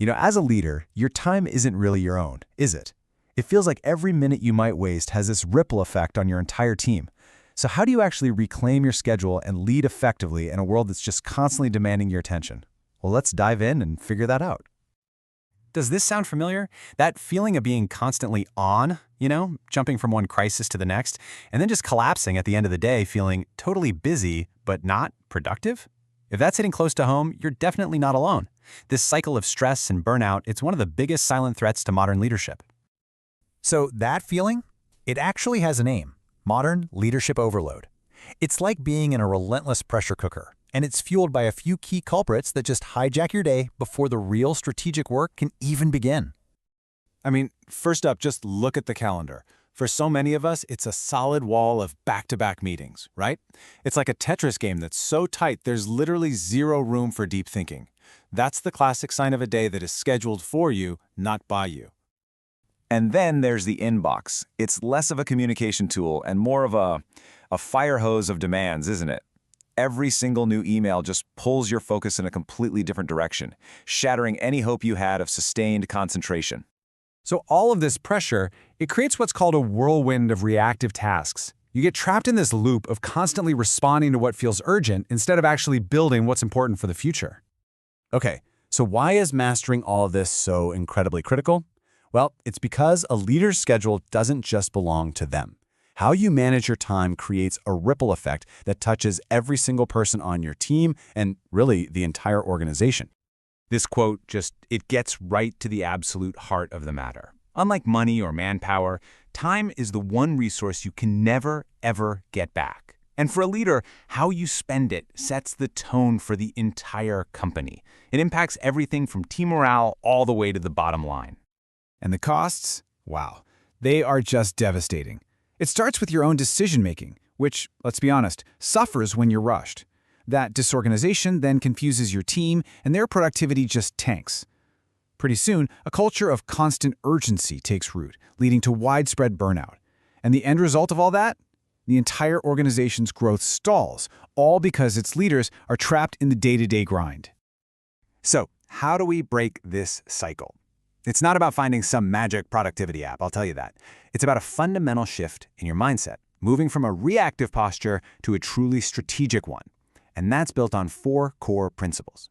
As a leader, your time isn't really your own, is it? It feels like every minute you might waste has this ripple effect on your entire team. So how do you actually reclaim your schedule and lead effectively in a world that's just constantly demanding your attention? Well, let's dive in and figure that out. Does this sound familiar? That feeling of being constantly on, jumping from one crisis to the next, and then just collapsing at the end of the day feeling totally busy but not productive? If that's hitting close to home, you're definitely not alone. This cycle of stress and burnout, it's one of the biggest silent threats to modern leadership. So that feeling? It actually has a name: modern leadership overload. It's like being in a relentless pressure cooker, and it's fueled by a few key culprits that just hijack your day before the real strategic work can even begin. First up, just look at the calendar. For so many of us, it's a solid wall of back-to-back meetings, right? It's like a Tetris game that's so tight there's literally zero room for deep thinking. That's the classic sign of a day that is scheduled for you, not by you. And then there's the inbox. It's less of a communication tool and more of a fire hose of demands, isn't it? Every single new email just pulls your focus in a completely different direction, shattering any hope you had of sustained concentration. So all of this pressure, it creates what's called a whirlwind of reactive tasks. You get trapped in this loop of constantly responding to what feels urgent instead of actually building what's important for the future. Okay, so why is mastering all of this so incredibly critical? Well, it's because a leader's schedule doesn't just belong to them. How you manage your time creates a ripple effect that touches every single person on your team and really the entire organization. This quote it gets right to the absolute heart of the matter. Unlike money or manpower, time is the one resource you can never, ever get back. And for a leader, how you spend it sets the tone for the entire company. It impacts everything from team morale all the way to the bottom line. And the costs? Wow, they are just devastating. It starts with your own decision-making, which, let's be honest, suffers when you're rushed. That disorganization then confuses your team, and their productivity just tanks. Pretty soon, a culture of constant urgency takes root, leading to widespread burnout. And the end result of all that? The entire organization's growth stalls, all because its leaders are trapped in the day-to-day grind. So, how do we break this cycle? It's not about finding some magic productivity app, I'll tell you that. It's about a fundamental shift in your mindset, moving from a reactive posture to a truly strategic one. And that's built on 4 core principles.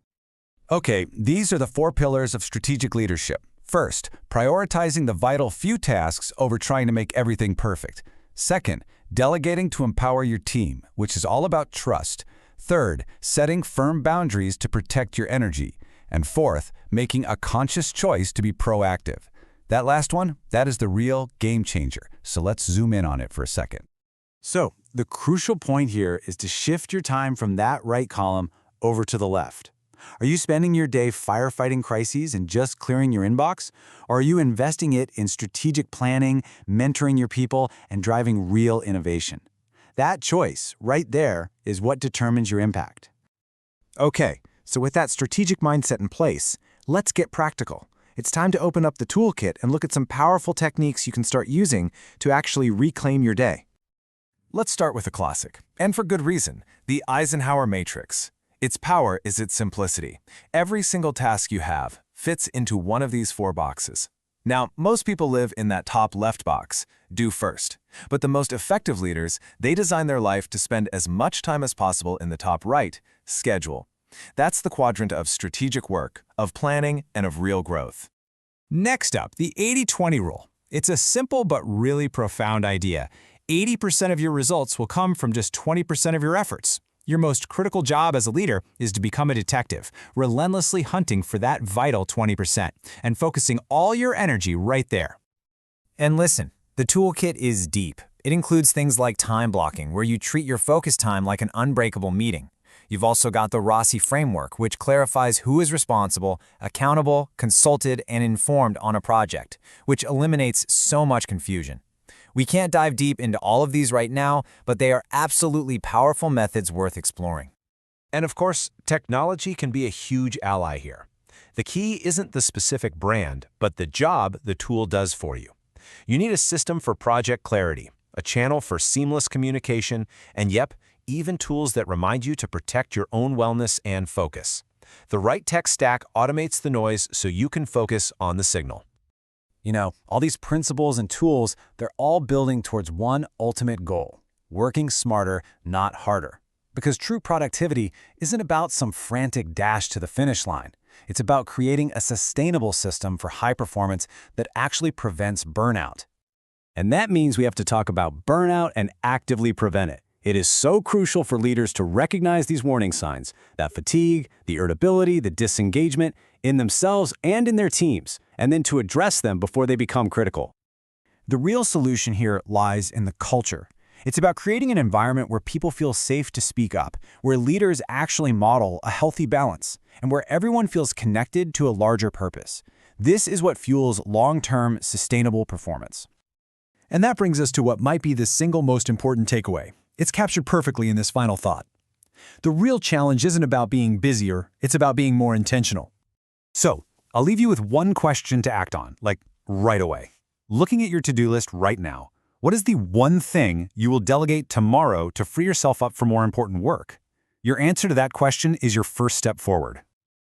Okay, these are the 4 pillars of strategic leadership. First, prioritizing the vital few tasks over trying to make everything perfect. Second, delegating to empower your team, which is all about trust. Third, setting firm boundaries to protect your energy. And fourth, making a conscious choice to be proactive. That last one, that is the real game changer. So let's zoom in on it for a second. So, the crucial point here is to shift your time from that right column over to the left. Are you spending your day firefighting crises and just clearing your inbox? Or are you investing it in strategic planning, mentoring your people, and driving real innovation? That choice, right there, is what determines your impact. Okay, so with that strategic mindset in place, let's get practical. It's time to open up the toolkit and look at some powerful techniques you can start using to actually reclaim your day. Let's start with a classic, and for good reason, the Eisenhower matrix. Its power is its simplicity. Every single task you have fits into one of these 4 boxes. Now, most people live in that top left box, do first. But the most effective leaders, they design their life to spend as much time as possible in the top right, schedule. That's the quadrant of strategic work, of planning, and of real growth. Next up, the 80-20 rule. It's a simple but really profound idea. 80% of your results will come from just 20% of your efforts. Your most critical job as a leader is to become a detective, relentlessly hunting for that vital 20% and focusing all your energy right there. And listen, the toolkit is deep. It includes things like time blocking, where you treat your focus time like an unbreakable meeting. You've also got the Rossi framework, which clarifies who is responsible, accountable, consulted, and informed on a project, which eliminates so much confusion. We can't dive deep into all of these right now, but they are absolutely powerful methods worth exploring. And of course, technology can be a huge ally here. The key isn't the specific brand, but the job the tool does for you. You need a system for project clarity, a channel for seamless communication, and even tools that remind you to protect your own wellness and focus. The right tech stack automates the noise so you can focus on the signal. You know, all these principles and tools, they're all building towards one ultimate goal: working smarter, not harder. Because true productivity isn't about some frantic dash to the finish line. It's about creating a sustainable system for high performance that actually prevents burnout. And that means we have to talk about burnout and actively prevent it. It is so crucial for leaders to recognize these warning signs, that fatigue, the irritability, the disengagement, in themselves and in their teams, and then to address them before they become critical. The real solution here lies in the culture. It's about creating an environment where people feel safe to speak up, where leaders actually model a healthy balance, and where everyone feels connected to a larger purpose. This is what fuels long-term, sustainable performance. And that brings us to what might be the single most important takeaway. It's captured perfectly in this final thought. The real challenge isn't about being busier, it's about being more intentional. So, I'll leave you with one question to act on, like right away. Looking at your to-do list right now, what is the one thing you will delegate tomorrow to free yourself up for more important work? Your answer to that question is your first step forward.